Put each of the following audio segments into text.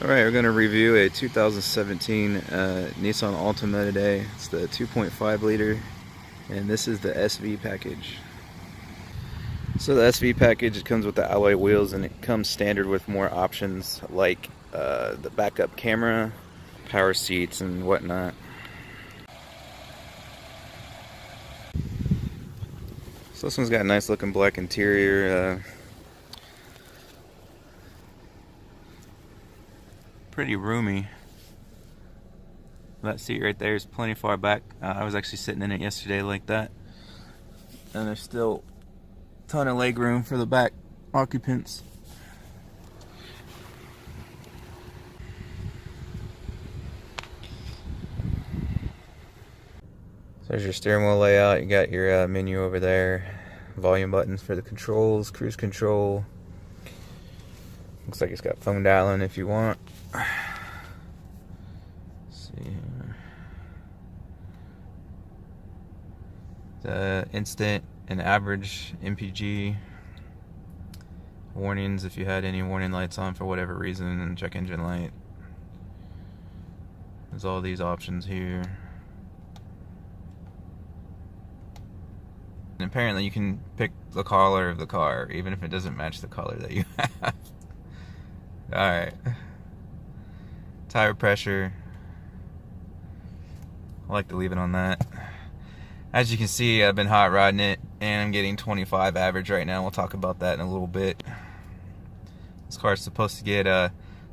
Alright, we're going to review a 2017 Nissan Altima today. It's the 2.5 liter, and this is the SV package. So the SV package comes with the alloy wheels, and it comes standard with more options like the backup camera, power seats, and whatnot. So this one's got a nice looking black interior. Pretty roomy. That seat right there is plenty far back. I was actually sitting in it yesterday like that, and there's still a ton of leg room for the back occupants. So there's your steering wheel layout. You got your menu over there, volume buttons for the controls, cruise control. Looks like it's got phone dialing if you want. Let's see here. The instant and average MPG warnings if you had any warning lights on for whatever reason, and check engine light. There's all these options here. And apparently you can pick the color of the car even if it doesn't match the color that you have. Alright. Tire pressure. I like to leave it on that. As you can see, I've been hot rodding it, and I'm getting 25 average right now. We'll talk about that in a little bit. This car is supposed to get a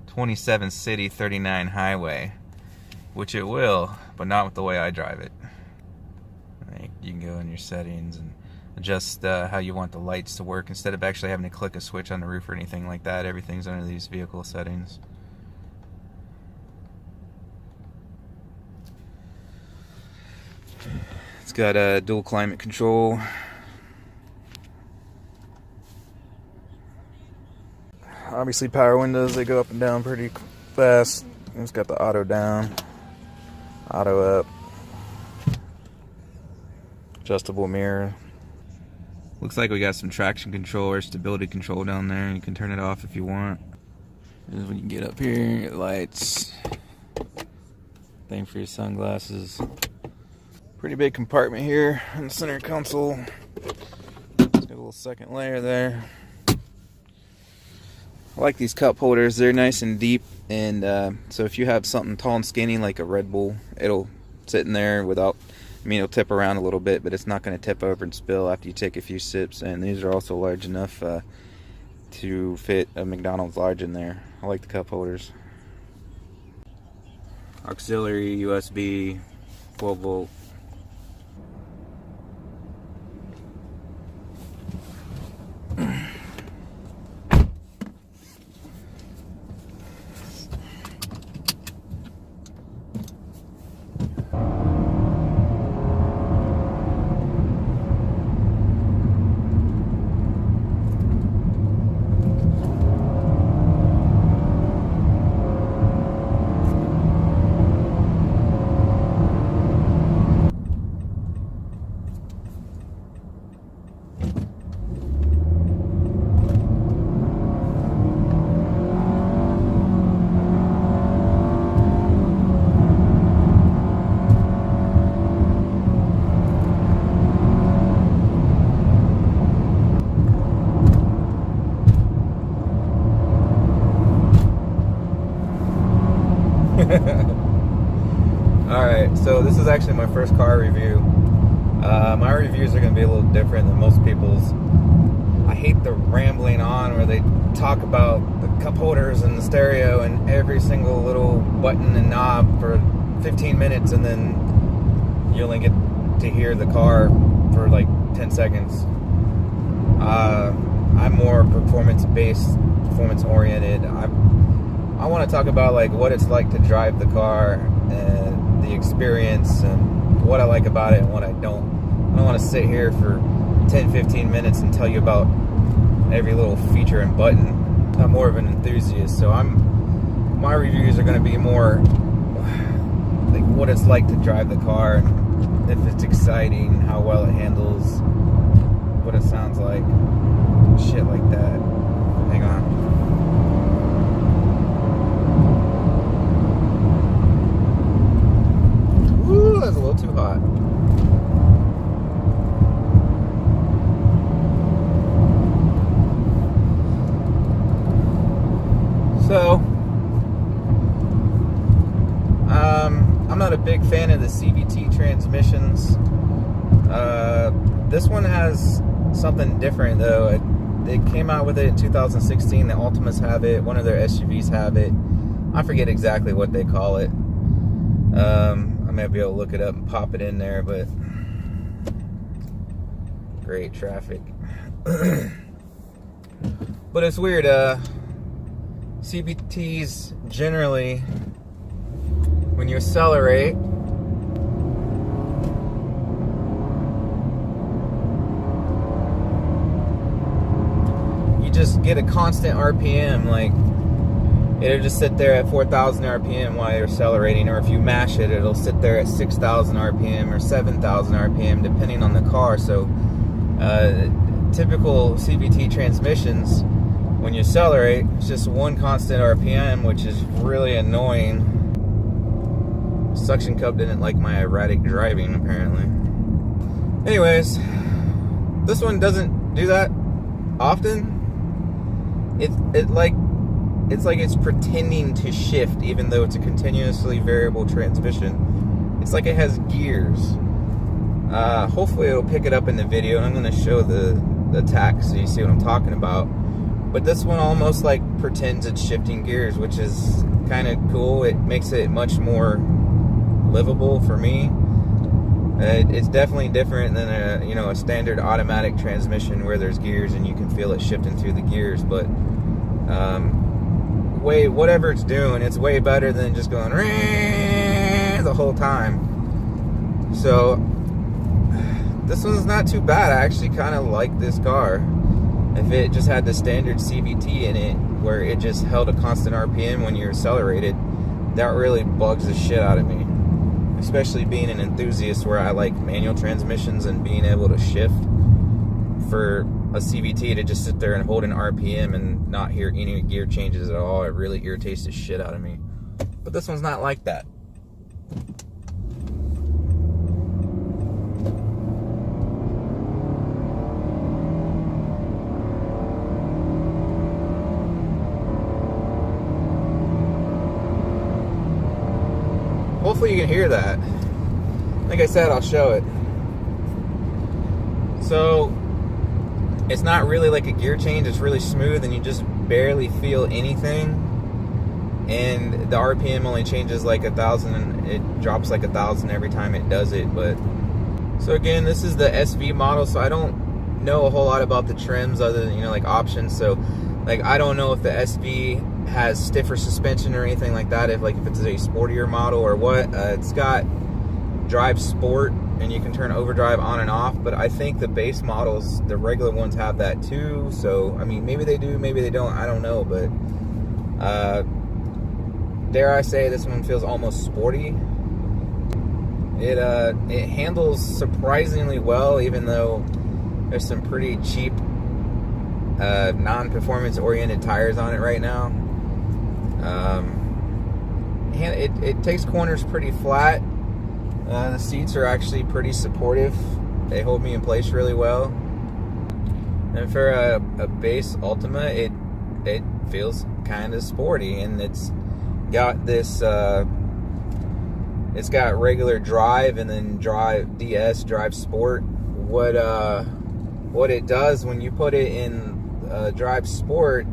27 city, 39 highway, which it will, but not with the way I drive it. You can go in your settings and adjust how you want the lights to work instead of actually having to click a switch on the roof or anything like that. Everything's under these vehicle settings. It's got a dual climate control. Obviously power windows, they go up and down pretty fast. It's got the auto down, auto up, adjustable mirror. Looks like we got some traction control or stability control down there. You can turn it off if you want. This is when you get up here, lights, thing for your sunglasses. Pretty big compartment here in the center console. It's got a little second layer there. I like these cup holders. They're nice and deep, and so if you have something tall and skinny like a Red Bull, it'll sit in there without, I mean, it'll tip around a little bit, but it's not going to tip over and spill after you take a few sips. And these are also large enough to fit a McDonald's large in there. I like the cup holders. Auxiliary USB 12 volt. Alright, so this is actually my first car review. My reviews are going to be a little different than most people's. I hate the rambling on where they talk about the cup holders and the stereo and every single little button and knob for 15 minutes, and then you only get to hear the car for like 10 seconds. I'm more performance-based, performance-oriented. I want to talk about like what it's like to drive the car and the experience and what I like about it and what I don't. I don't want to sit here for 10-15 minutes and tell you about every little feature and button. I'm more of an enthusiast, so my reviews are going to be more like what it's like to drive the car, and if it's exciting, how well it handles, what it sounds like, shit like that. Hang on. So, I'm not a big fan of the CVT transmissions. This one has something different though. They came out with it in 2016. The Altimas have it. One of their SUVs have it. I forget exactly what they call it. I might be able to look it up and pop it in there, but great traffic. But it's weird. CVTs generally, when you accelerate, you just get a constant RPM. Like, it'll just sit there at 4,000 RPM while you're accelerating, or if you mash it, it'll sit there at 6,000 RPM or 7,000 RPM, depending on the car. So, typical CVT transmissions, when you accelerate, it's just one constant RPM, which is really annoying. Suction cup didn't like my erratic driving, apparently. Anyways, this one doesn't do that often. It's like it's pretending to shift, even though it's a continuously variable transmission. It's like it has gears. Hopefully it'll pick it up in the video, and I'm going to show the tack so you see what I'm talking about. But this one almost like pretends it's shifting gears, which is kind of cool. It makes it much more livable for me. It's definitely different than a standard automatic transmission where there's gears and you can feel it shifting through the gears. But whatever it's doing, it's way better than just going the whole time. So this one's not too bad. I actually kind of like this car. If it just had the standard CVT in it, where it just held a constant RPM when you're accelerated, that really bugs the shit out of me. Especially being an enthusiast where I like manual transmissions and being able to shift. For a CVT to just sit there and hold an RPM and not hear any gear changes at all, it really irritates the shit out of me. But this one's not like that. Hopefully you can hear that. Like I said, I'll show it. So, it's not really like a gear change. It's really smooth and you just barely feel anything. And the RPM only changes like 1,000. It drops like 1,000 every time it does it. But so again, this is the SV model, so I don't know a whole lot about the trims other than, like options. So like, I don't know if the SV has stiffer suspension or anything like that, if it's a sportier model or what. It's got drive sport and you can turn overdrive on and off, but I think the base models, the regular ones, have that too. So I mean, maybe they do, maybe they don't, I don't know. But dare I say, this one feels almost sporty. It handles surprisingly well, even though there's some pretty cheap non-performance oriented tires on it right now. It takes corners pretty flat. The seats are actually pretty supportive. They hold me in place really well. And for a base Altima, it feels kind of sporty, and it's got this. It's got regular drive and then drive DS, drive sport. What it does when you put it in drive sport,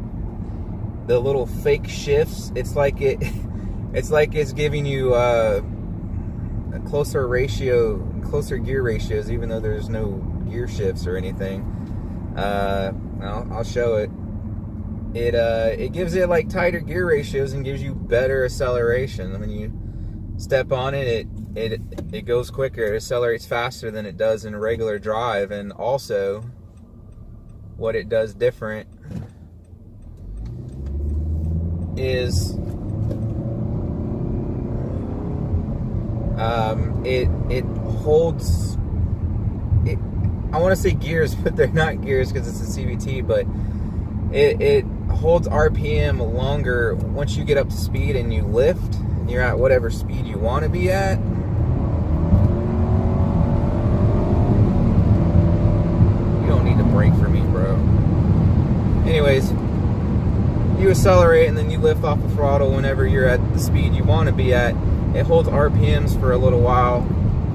the little fake shifts, it's like it's giving you a closer gear ratios, even though there's no gear shifts or anything. I'll show it. It gives it like tighter gear ratios and gives you better acceleration. When you step on it, it goes quicker. It accelerates faster than it does in regular drive. And also, what it does different is it holds it. I want to say gears, but they're not gears because it's a CVT. But it holds RPM longer once you get up to speed and you lift. And you're at whatever speed you want to be at. You don't need to brake for me, bro. Anyways, you accelerate and then you lift off the throttle whenever you're at the speed you want to be at. It holds RPMs for a little while,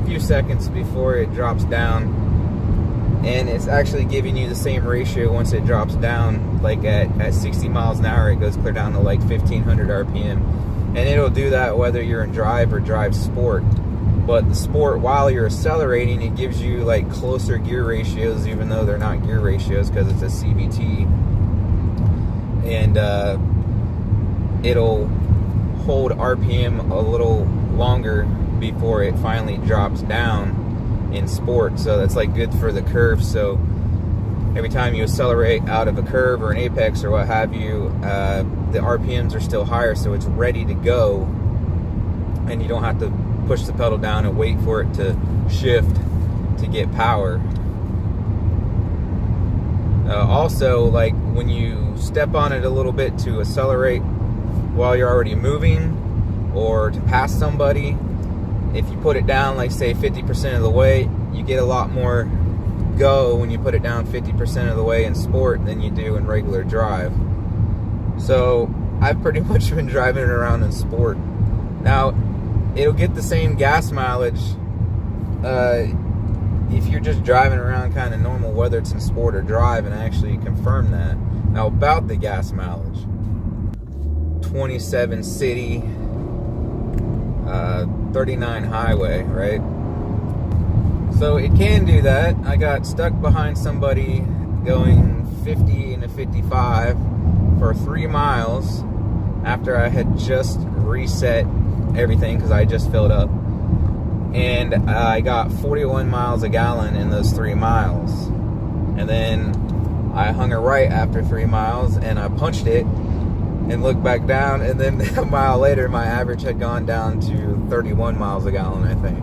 a few seconds before it drops down. And it's actually giving you the same ratio once it drops down. Like at 60 miles an hour, it goes clear down to like 1500 RPM. And it'll do that whether you're in drive or drive sport. But the sport, while you're accelerating, it gives you like closer gear ratios, even though they're not gear ratios because it's a CVT. And it'll hold RPM a little longer before it finally drops down in sport. So that's like good for the curve. So every time you accelerate out of a curve or an apex or what have you, the RPMs are still higher, so it's ready to go, and you don't have to push the pedal down and wait for it to shift to get power. Also, like when you step on it a little bit to accelerate while you're already moving or to pass somebody, if you put it down, like say 50% of the way, you get a lot more go when you put it down 50% of the way in sport than you do in regular drive. So I've pretty much been driving it around in sport. Now, it'll get the same gas mileage if you're just driving around kind of normal, whether it's in sport or drive, and I actually confirm that. Now, about the gas mileage, 27 city, 39 highway, right? So it can do that. I got stuck behind somebody going 50 and a 55 for 3 miles after I had just reset everything because I just filled up, and I got 41 miles a gallon in those 3 miles. And then I hung a right after 3 miles and I punched it and looked back down, and then a mile later my average had gone down to 31 miles a gallon, I think.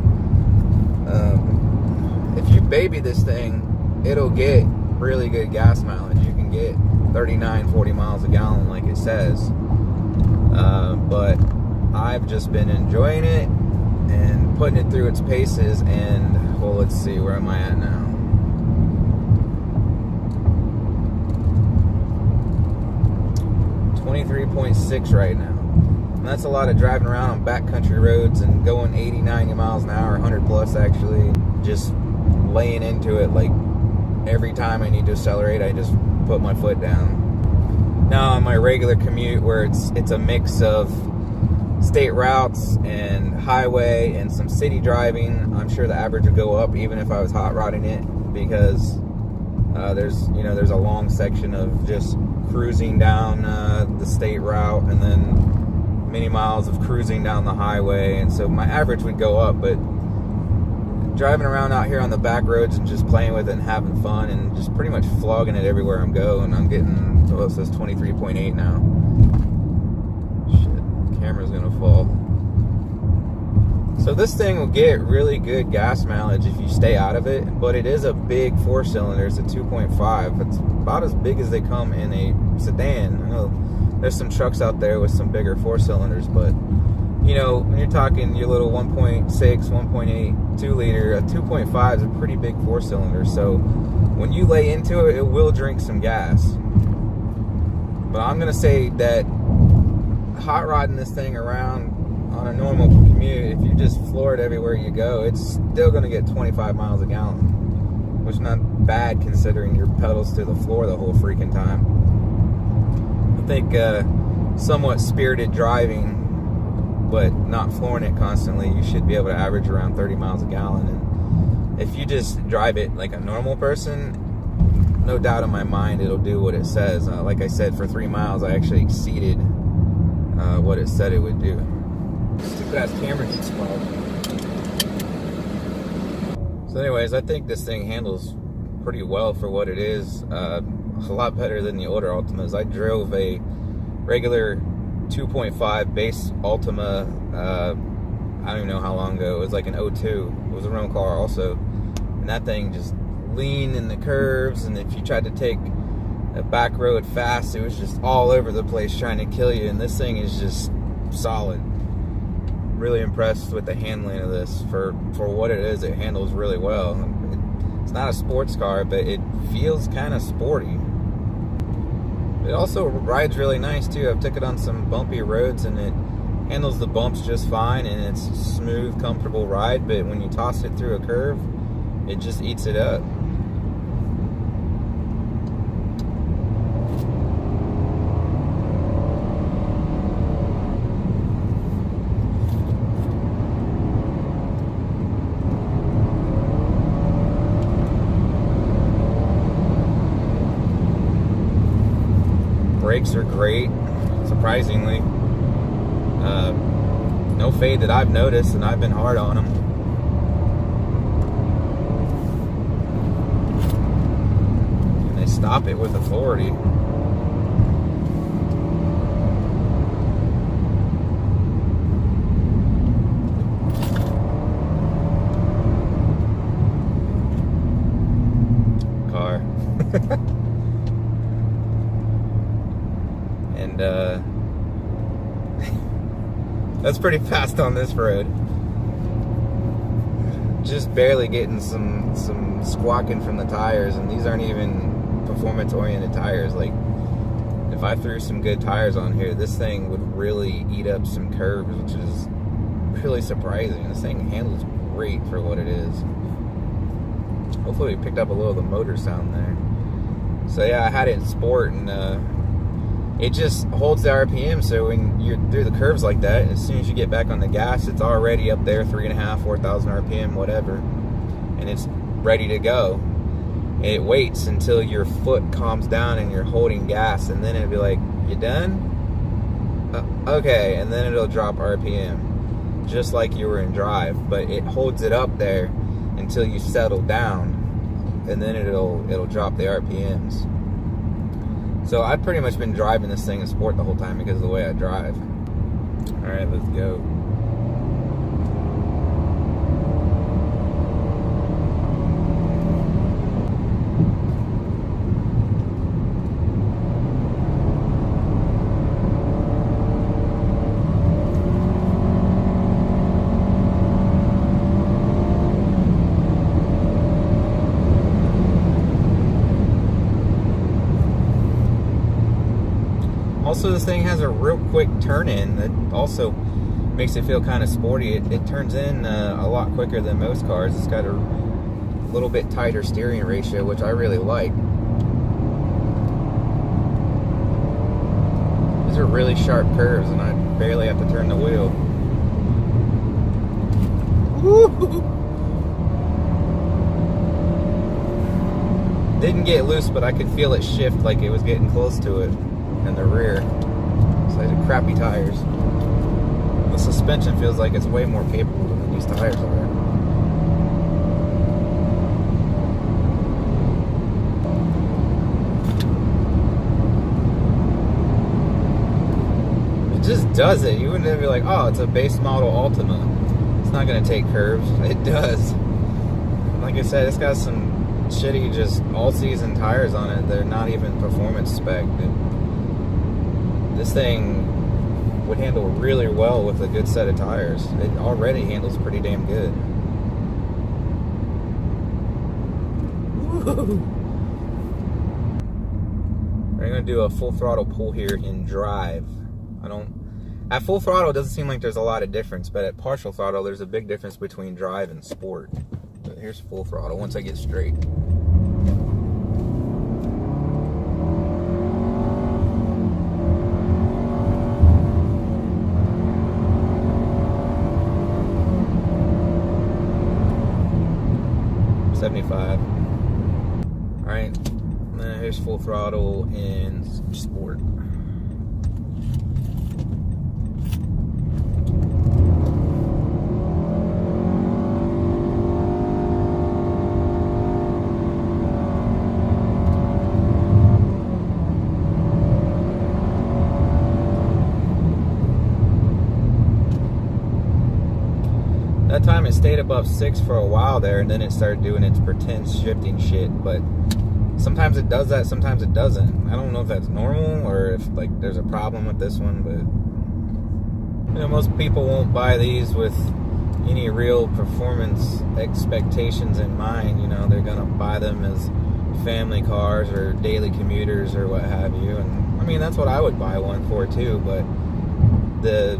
If you baby this thing, it'll get really good gas mileage. You can get 39, 40 miles a gallon like it says. But I've just been enjoying it and putting it through its paces, and well, let's see, where am I at now? 23.6 right now. And that's a lot of driving around on backcountry roads and going 80, 90 miles an hour, 100 plus actually, just laying into it. Like every time I need to accelerate, I just put my foot down. Now on my regular commute, where it's a mix of state routes and highway and some city driving, I'm sure the average would go up even if I was hot rodding it, because there's a long section of just cruising down the state route and then many miles of cruising down the highway, and so my average would go up. But driving around out here on the back roads and just playing with it and having fun and just pretty much flogging it everywhere I'm going, I'm getting, well, it says 23.8 now. Shit, the camera's gonna fall. So this thing will get really good gas mileage if you stay out of it, but it is a big 4-cylinder. It's a 2.5. It's about as big as they come in a sedan. I know there's some trucks out there with some bigger 4-cylinders, but you know, when you're talking your little 1.6, 1.8, 2 liter, a 2.5 is a pretty big 4-cylinder. So when you lay into it, it will drink some gas. But I'm gonna say that hot rodding this thing around on a normal commute, if you just floor it everywhere you go, it's still going to get 25 miles a gallon, which is not bad considering your pedals to the floor the whole freaking time. I think somewhat spirited driving, but not flooring it constantly, you should be able to average around 30 miles a gallon. And if you just drive it like a normal person, no doubt in my mind it'll do what it says. Like I said, for 3 miles I actually exceeded what it said it would do. Stupid ass camera keeps falling. So anyways, I think this thing handles pretty well for what it is. A lot better than the older Altimas. I drove a regular 2.5 base Altima, I don't even know how long ago. It was like an 02. It was a rental car also. And that thing just leaned in the curves, and if you tried to take a back road fast, it was just all over the place trying to kill you. And this thing is just solid. Really impressed with the handling of this. For what it is, it handles really well. It's not a sports car, but it feels kind of sporty. It also rides really nice too. I've took it on some bumpy roads and it handles the bumps just fine, and it's a smooth, comfortable ride, but when you toss it through a curve, it just eats it up. Brakes are great, surprisingly. No fade that I've noticed, and I've been hard on them. And they stop it with authority. Car. And that's pretty fast on this road. Just barely getting some squawking from the tires, and these aren't even performance-oriented tires. Like, if I threw some good tires on here, this thing would really eat up some curves, which is really surprising. This thing handles great for what it is. Hopefully we picked up a little of the motor sound there. So yeah, I had it in sport, and it just holds the RPM, so when you're through the curves like that, as soon as you get back on the gas, it's already up there, 3.5, 4,000 RPM, whatever, and it's ready to go. And it waits until your foot calms down and you're holding gas, and then it'll be like, you done? Okay, and then it'll drop RPM, just like you were in drive, but it holds it up there until you settle down, and then it'll drop the RPMs. So I've pretty much been driving this thing in sport the whole time because of the way I drive. All right, let's go. Also, this thing has a real quick turn-in that also makes it feel kind of sporty. It turns in a lot quicker than most cars. It's got a little bit tighter steering ratio, which I really like. These are really sharp curves, and I barely have to turn the wheel. Woo! Didn't get loose, but I could feel it shift like it was getting close to it. In the rear. So these are crappy tires. The suspension feels like it's way more capable than these tires are. It just does it. You wouldn't be like, oh, it's a base model Altima. It's not going to take curves. It does. Like I said, it's got some shitty just all-season tires on it. They're not even performance spec. This thing would handle really well with a good set of tires. It already handles pretty damn good. Woo! We're going to do a full throttle pull here in drive. At full throttle, it doesn't seem like there's a lot of difference, but at partial throttle, there's a big difference between drive and sport. But here's full throttle once I get straight. 75. Alright, here's full throttle in sport. That time it stayed above 6 for a while there, and then it started doing its pretend shifting shit. But sometimes it does that, sometimes it doesn't. I don't know if that's normal or if like there's a problem with this one, but you know, most people won't buy these with any real performance expectations in mind. You know, they're gonna buy them as family cars or daily commuters or what have you, and mean, that's what I would buy one for too, but the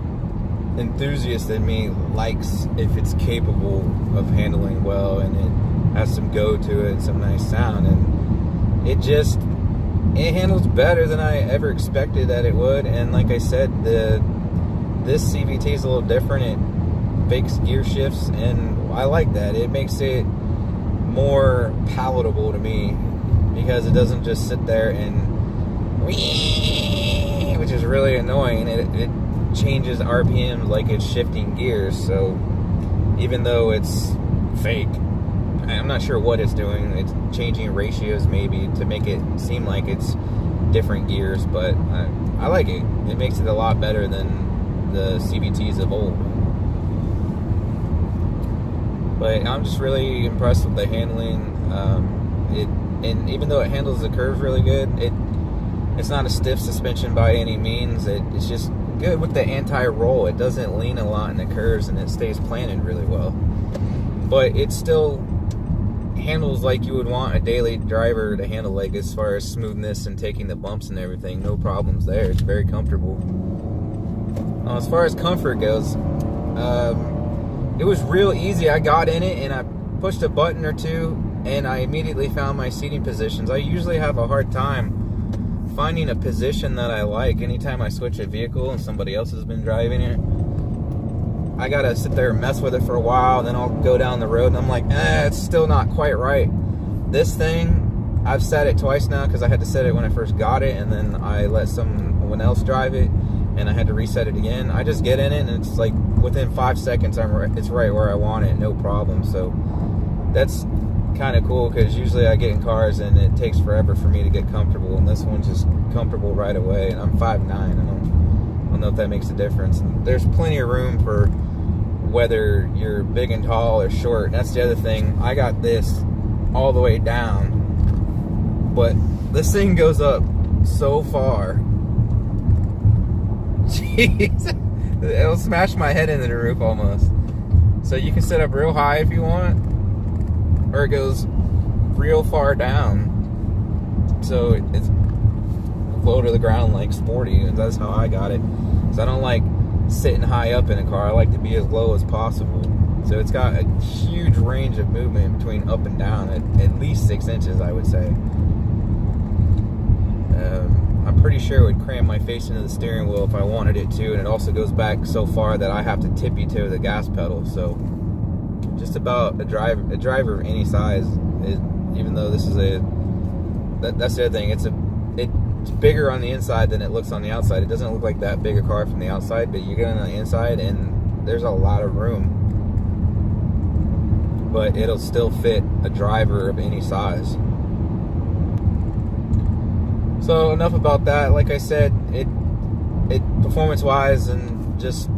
enthusiast in me likes if it's capable of handling well and it has some go to it, some nice sound, and it handles better than I ever expected that it would. And like I said, this CVT is a little different. It fakes gear shifts, and I like that. It makes it more palatable to me because it doesn't just sit there and which is really annoying. It changes RPMs like it's shifting gears. So even though it's fake, I'm not sure what it's doing. It's changing ratios maybe to make it seem like it's different gears, but I like it. It makes it a lot better than the CVTs of old. But I'm just really impressed with the handling. And even though it handles the curves really good, it's not a stiff suspension by any means. It's just good with the anti-roll. It doesn't lean a lot in the curves, and it stays planted really well. But it still handles like you would want a daily driver to handle, like as far as smoothness and taking the bumps and everything. No problems there. It's very comfortable. As far as comfort goes, it was real easy. I got in it and I pushed a button or two and I immediately found my seating positions. I usually have a hard time finding a position that I like. Anytime I switch a vehicle and somebody else has been driving it, I gotta sit there and mess with it for a while, then I'll go down the road and I'm like, it's still not quite right. This thing, I've set it twice now because I had to set it when I first got it, and then I let someone else drive it and I had to reset it again. I just get in it and it's like within 5 seconds it's right where I want it, no problem. So that's kind of cool, because usually I get in cars and it takes forever for me to get comfortable, and this one's just comfortable right away. And I'm 5'9". I don't know if that makes a difference. And there's plenty of room for whether you're big and tall or short. And that's the other thing. I got this all the way down, but this thing goes up so far. Jeez, it'll smash my head into the roof almost. So you can sit up real high if you want, or it goes real far down, so it's low to the ground like sporty, and that's how I got it. So I don't like sitting high up in a car. I like to be as low as possible. So it's got a huge range of movement between up and down, at least 6 inches, I would say. I'm pretty sure it would cram my face into the steering wheel if I wanted it to, and it also goes back so far that I have to tippy-toe the gas pedal. So just about a driver of any size, even though this is that's the other thing. It's bigger on the inside than it looks on the outside. It doesn't look like that big a car from the outside, but you get on the inside and there's a lot of room. But it'll still fit a driver of any size. So enough about that. Like I said, it performance-wise and just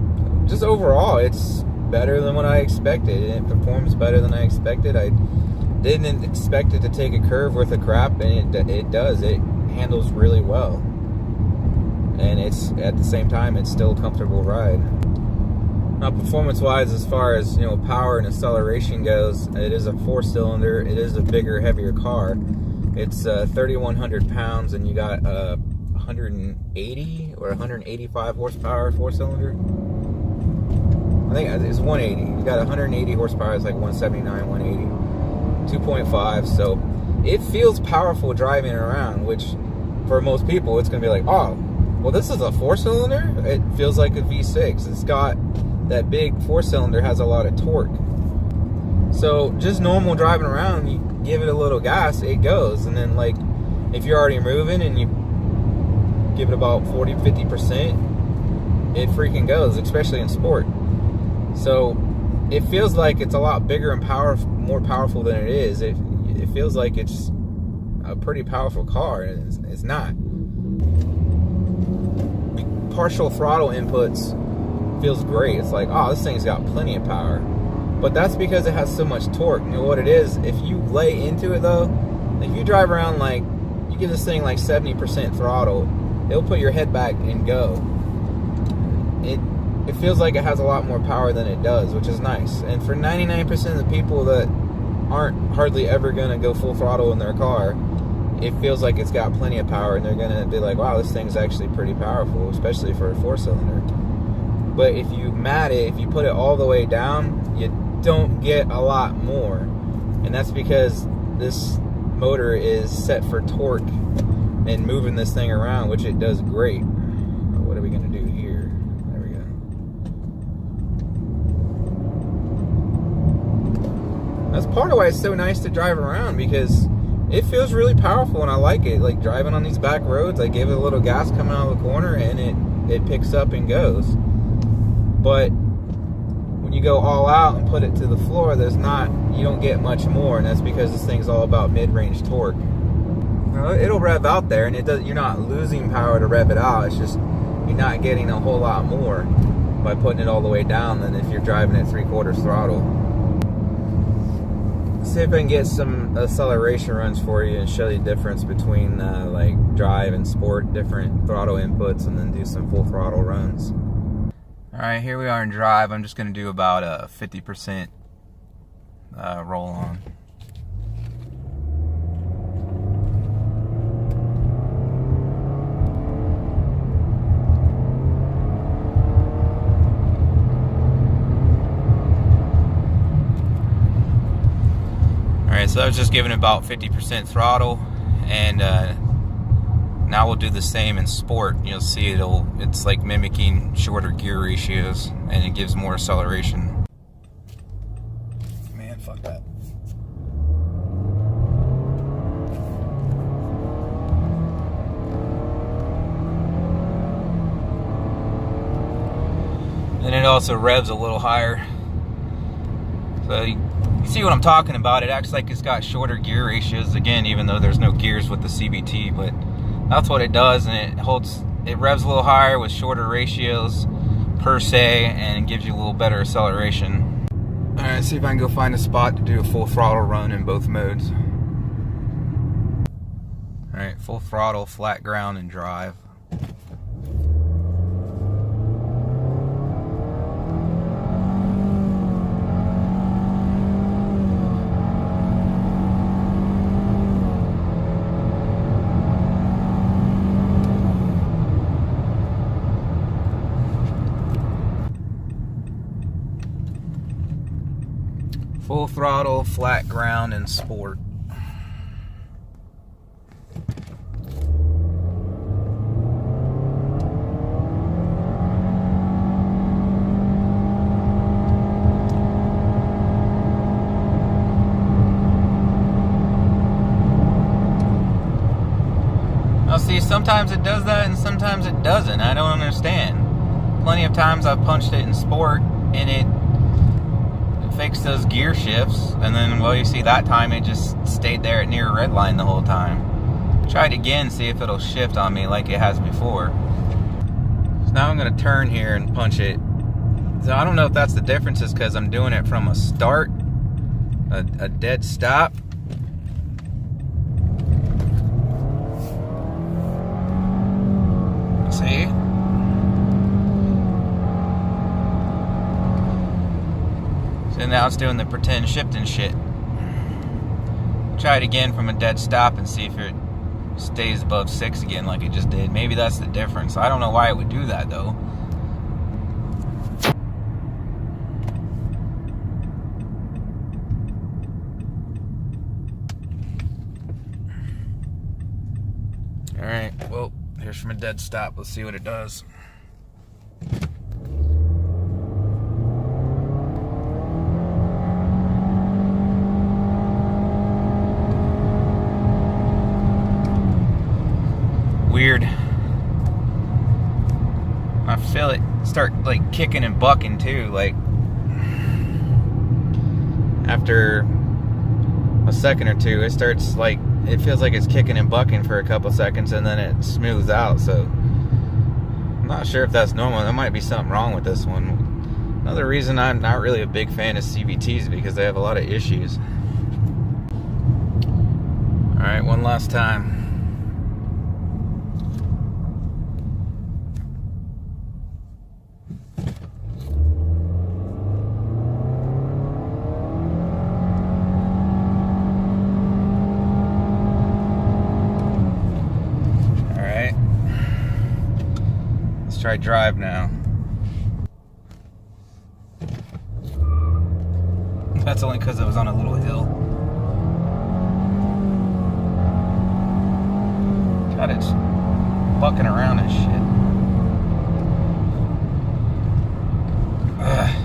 overall, it's better than what I expected. It performs better than I expected. I didn't expect it to take a curve worth of crap, and it does. It handles really well, and it's at the same time it's still a comfortable ride. Now, performance-wise, as far as power and acceleration goes, it is a 4-cylinder. It is a bigger, heavier car. It's 3,100 pounds, and you got 180 or 185 horsepower 4-cylinder. I think it's 180. You got 180 horsepower. It's like 179, 180. 2.5. So it feels powerful driving around, which for most people it's going to be like, oh, well, this is a 4-cylinder? It feels like a V6. It's got that big 4-cylinder, has a lot of torque. So just normal driving around, you give it a little gas, it goes. And then, like, if you're already moving and you give it about 40-50%, it freaking goes, especially in sport. So it feels like it's a lot bigger and more powerful than it is. It feels like it's a pretty powerful car, and it's not. Partial throttle inputs feels great. It's like, oh, this thing's got plenty of power. But that's because it has so much torque. And what it is, if you lay into it though, if you drive around, like, you give this thing like 70% throttle, it'll put your head back and go. It feels like it has a lot more power than it does, which is nice. And for 99% of the people that aren't hardly ever going to go full throttle in their car, it feels like it's got plenty of power, and they're gonna be like, wow, this thing's actually pretty powerful, especially for a 4-cylinder. But if you mat it, if you put it all the way down, you don't get a lot more. And that's because this motor is set for torque and moving this thing around, which it does great. What are we gonna do here? There we go. That's part of why it's so nice to drive around, because it feels really powerful and I like it. Like driving on these back roads, I give it a little gas coming out of the corner and it picks up and goes. But when you go all out and put it to the floor, you don't get much more, and that's because this thing's all about mid-range torque. It'll rev out there, and you're not losing power to rev it out. It's just you're not getting a whole lot more by putting it all the way down than if you're driving at 3/4 throttle. Let's see if I can get some acceleration runs for you and show you the difference between like drive and sport, different throttle inputs, and then do some full throttle runs. Alright, here we are in drive. I'm just going to do about a 50% roll on. Alright, so I was just giving about 50% throttle, and now we'll do the same in sport. You'll see it's like mimicking shorter gear ratios, and it gives more acceleration. Man, fuck that. And it also revs a little higher. So you see what I'm talking about. It acts like it's got shorter gear ratios, again, even though there's no gears with the CVT, but that's what it does, and it revs a little higher with shorter ratios per se, and it gives you a little better acceleration. Alright, see if I can go find a spot to do a full throttle run in both modes. Alright, full throttle, flat ground, and drive. Full throttle, flat ground, and sport. Now see, sometimes it does that and sometimes it doesn't. I don't understand. Plenty of times I've punched it in sport and it fix those gear shifts, and then, well, you see that time it just stayed there at near red line the whole time. Try it again, see if it'll shift on me like it has before. So now I'm going to turn here and punch it. So I don't know if that's the difference, is because I'm doing it from a start, a dead stop. See? So now it's doing the pretend shifting shit. Try it again from a dead stop and see if it stays above 6 again like it just did. Maybe that's the difference. I don't know why it would do that though. Alright, well, here's from a dead stop. Let's see what it does. Weird. I feel it start like kicking and bucking too, like after a second or two it starts like, it feels like it's kicking and bucking for a couple seconds and then it smooths out. So I'm not sure if that's normal. There might be something wrong with this one. Another reason I'm not really a big fan of CVTs, because they have a lot of issues. Alright, one last time. try drive now. That's only because I was on a little hill. God, it's bucking around and shit. Ugh.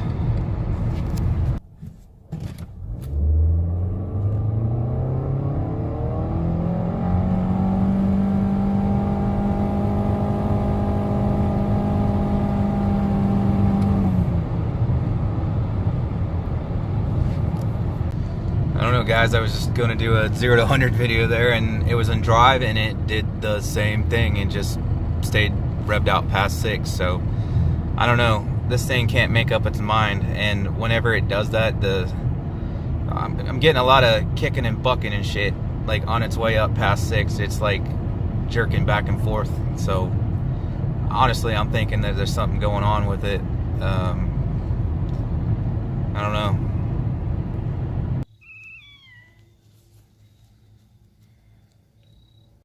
I don't know, guys, I was just going to do a 0 to 100 video there, and it was in drive, and it did the same thing and just stayed revved out past 6. So I don't know, this thing can't make up its mind, and whenever it does that, I'm getting a lot of kicking and bucking and shit, like on its way up past 6. It's like jerking back and forth. So honestly, I'm thinking that there's something going on with it. I don't know.